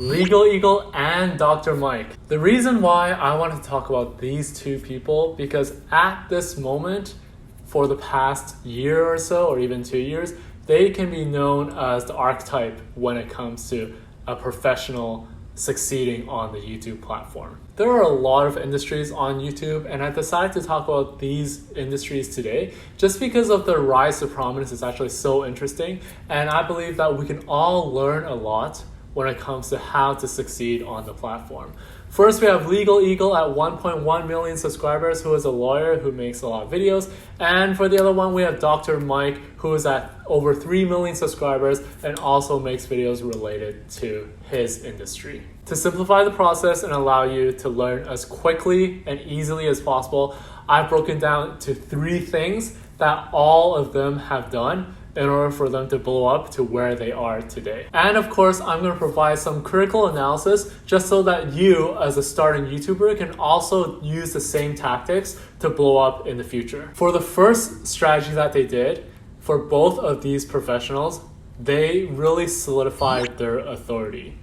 Legal Eagle and Dr. Mike. The reason why I want to talk about these two people, because at this moment, for the past year or so, or even 2 years, they can be known as the archetype when it comes to a professional succeeding on the YouTube platform. There are a lot of industries on YouTube, and I decided to talk about these industries today just because of their rise to prominence is actually so interesting, and I believe that we can all learn a lot when it comes to how to succeed on the platform. First, we have Legal Eagle at 1.1 million subscribers, who is a lawyer who makes a lot of videos. And for the other one, we have Dr. Mike, who is at over 3 million subscribers and also makes videos related to his industry. To simplify the process and allow you to learn as quickly and easily as possible, I've broken down to 3 things that all of them have done in order for them to blow up to where they are today. And of course, I'm going to provide some critical analysis just so that you, as a starting YouTuber, can also use the same tactics to blow up in the future. For the first strategy that they did, for both of these professionals, they really solidified their authority.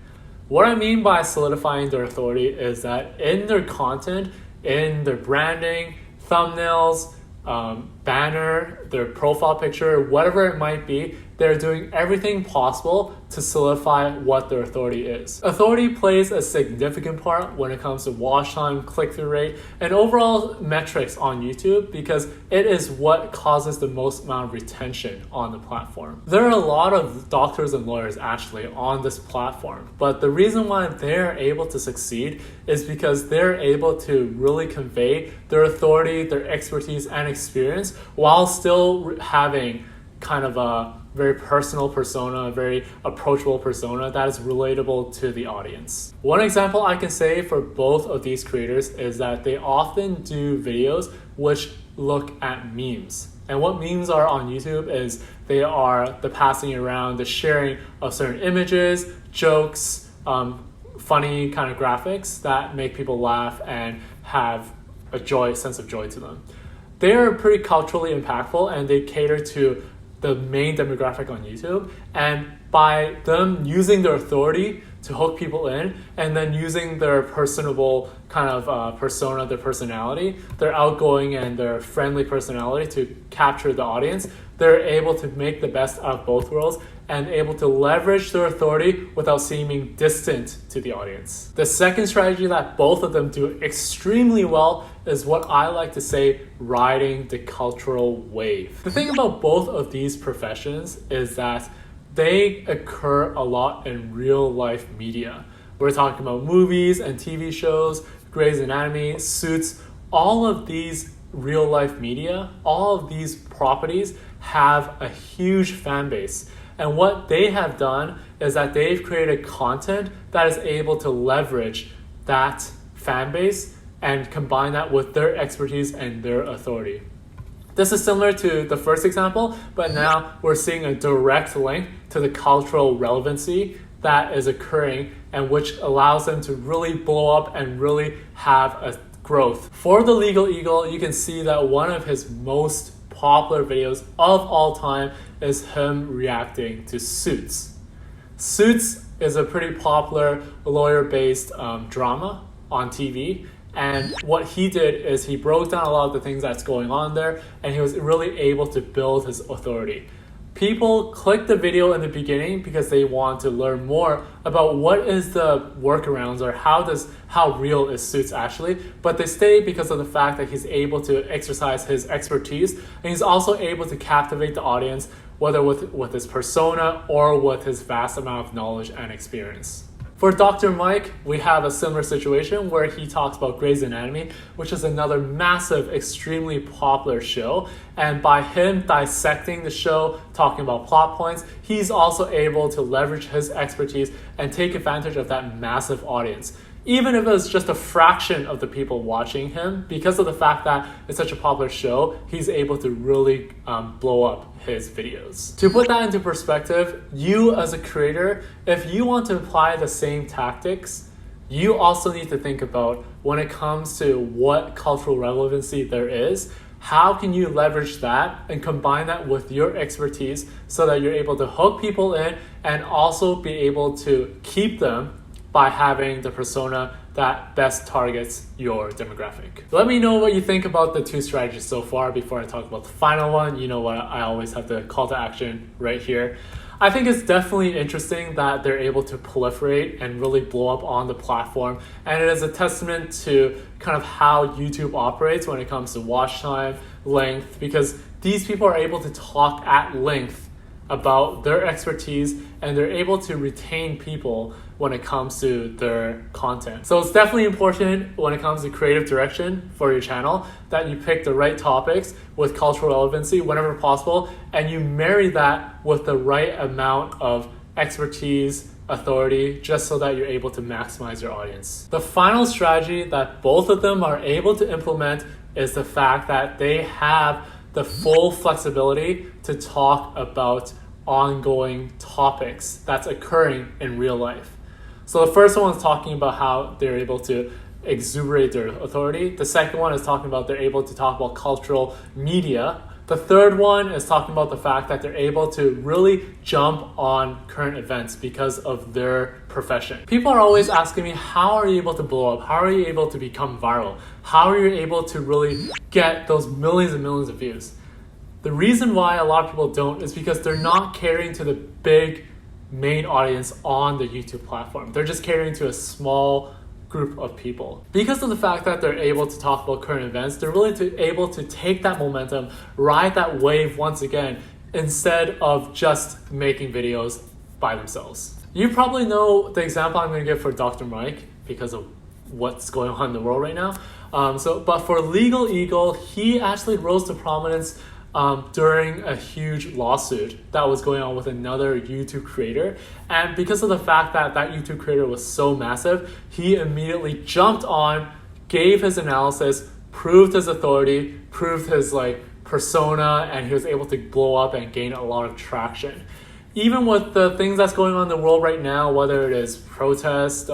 What I mean by solidifying their authority is that in their content, in their branding, thumbnails, banner, their profile picture, whatever it might be, they're doing everything possible to solidify what their authority is. Authority plays a significant part when it comes to watch time, click-through rate, and overall metrics on YouTube because it is what causes the most amount of retention on the platform. There are a lot of doctors and lawyers actually on this platform, but the reason why they're able to succeed is because they're able to really convey their authority, their expertise, and experience while still having kind of a very personal persona, a very approachable persona that is relatable to the audience. One example I can say for both of these creators is that they often do videos which look at memes. And what memes are on YouTube is they are the passing around, the sharing of certain images, jokes, funny kind of graphics that make people laugh and have a sense of joy to them. They are pretty culturally impactful and they cater to the main demographic on YouTube, and by them using their authority to hook people in and then using their personable kind of persona, their personality, their outgoing and their friendly personality to capture the audience, they're able to make the best out of both worlds and able to leverage their authority without seeming distant to the audience. The second strategy that both of them do extremely well is what I like to say, riding the cultural wave. The thing about both of these professions is that they occur a lot in real life media. We're talking about movies and TV shows, Grey's Anatomy, Suits, all of these real life media, all of these properties have a huge fan base. And what they have done is that they've created content that is able to leverage that fan base and combine that with their expertise and their authority. This is similar to the first example, but now we're seeing a direct link to the cultural relevancy that is occurring and which allows them to really blow up and really have a growth. For the Legal Eagle, you can see that one of his most popular videos of all time is him reacting to Suits. Suits is a pretty popular lawyer-based drama on TV, and what he did is he broke down a lot of the things that's going on there, and he was really able to build his authority. People click the video in the beginning because they want to learn more about what is the workarounds or how real is Suits actually, but they stay because of the fact that he's able to exercise his expertise and he's also able to captivate the audience, whether with his persona or with his vast amount of knowledge and experience. For Dr. Mike, we have a similar situation where he talks about Grey's Anatomy, which is another massive, extremely popular show. And by him dissecting the show, talking about plot points, he's also able to leverage his expertise and take advantage of that massive audience. Even if it's just a fraction of the people watching him, because of the fact that it's such a popular show, he's able to really blow up his videos. To put that into perspective, you as a creator, if you want to apply the same tactics, you also need to think about when it comes to what cultural relevancy there is, how can you leverage that and combine that with your expertise so that you're able to hook people in and also be able to keep them by having the persona that best targets your demographic. Let me know what you think about the two strategies so far before I talk about the final one. You know what, I always have the call to action right here. I think it's definitely interesting that they're able to proliferate and really blow up on the platform. And it is a testament to kind of how YouTube operates when it comes to watch time, length, because these people are able to talk at length about their expertise and they're able to retain people when it comes to their content. So it's definitely important when it comes to creative direction for your channel that you pick the right topics with cultural relevancy whenever possible, and you marry that with the right amount of expertise, authority, just so that you're able to maximize your audience. The final strategy that both of them are able to implement is the fact that they have the full flexibility to talk about ongoing topics that's occurring in real life. So the first one is talking about how they're able to exuberate their authority. The second one is talking about they're able to talk about cultural media. The third one is talking about the fact that they're able to really jump on current events because of their profession. People are always asking me, how are you able to blow up? How are you able to become viral? How are you able to really get those millions and millions of views? The reason why a lot of people don't is because they're not catering to the big main audience on the YouTube platform. They're just catering to a small group of people. Because of the fact that they're able to talk about current events, they're really able to take that momentum, ride that wave once again, instead of just making videos by themselves. You probably know the example I'm going to give for Dr. Mike because of what's going on in the world right now. But for Legal Eagle, he actually rose to prominence during a huge lawsuit that was going on with another YouTube creator. And because of the fact that that YouTube creator was so massive, he immediately jumped on, gave his analysis, proved his authority, proved his persona, and he was able to blow up and gain a lot of traction. Even with the things that's going on in the world right now, whether it is protest,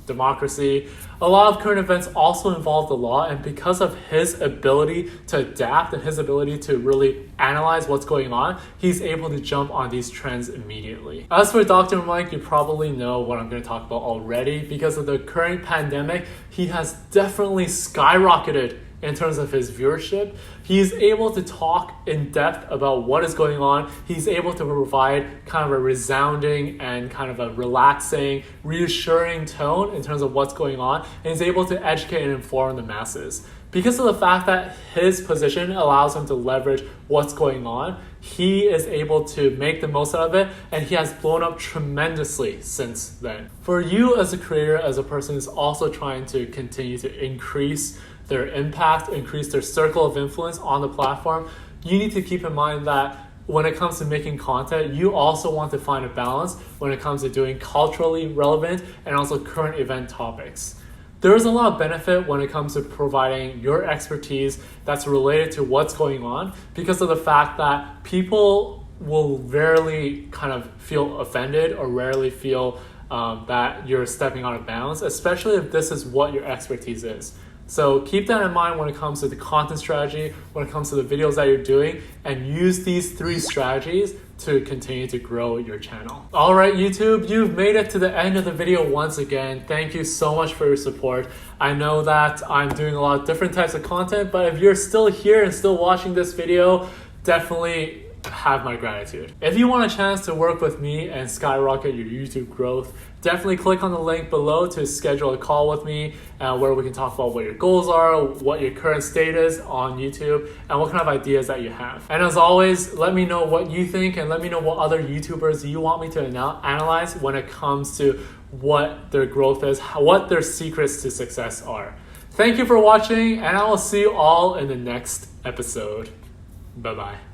democracy, a lot of current events also involve the law, and because of his ability to adapt and his ability to really analyze what's going on, he's able to jump on these trends immediately. As for Dr. Mike, you probably know what I'm going to talk about already. Because of the current pandemic, he has definitely skyrocketed in terms of his viewership. He's able to talk in depth about what is going on. He's able to provide kind of a resounding and kind of a relaxing, reassuring tone in terms of what's going on, and he's able to educate and inform the masses. Because of the fact that his position allows him to leverage what's going on, he is able to make the most out of it, and he has blown up tremendously since then. For you as a creator, as a person who's also trying to continue to increase their impact, increase their circle of influence on the platform, you need to keep in mind that when it comes to making content, you also want to find a balance when it comes to doing culturally relevant and also current event topics. There is a lot of benefit when it comes to providing your expertise that's related to what's going on, because of the fact that people will rarely kind of feel offended or rarely feel that you're stepping out of bounds, especially if this is what your expertise is. So keep that in mind when it comes to the content strategy, when it comes to the videos that you're doing, and use these 3 strategies to continue to grow your channel. All right, YouTube, you've made it to the end of the video once again. Thank you so much for your support. I know that I'm doing a lot of different types of content, but if you're still here and still watching this video, definitely have my gratitude. If you want a chance to work with me and skyrocket your YouTube growth, definitely click on the link below to schedule a call with me where we can talk about what your goals are, what your current state is on YouTube, and what kind of ideas that you have. And as always, let me know what you think and let me know what other YouTubers you want me to analyze when it comes to what their growth is, what their secrets to success are. Thank you for watching, and I will see you all in the next episode. Bye-bye.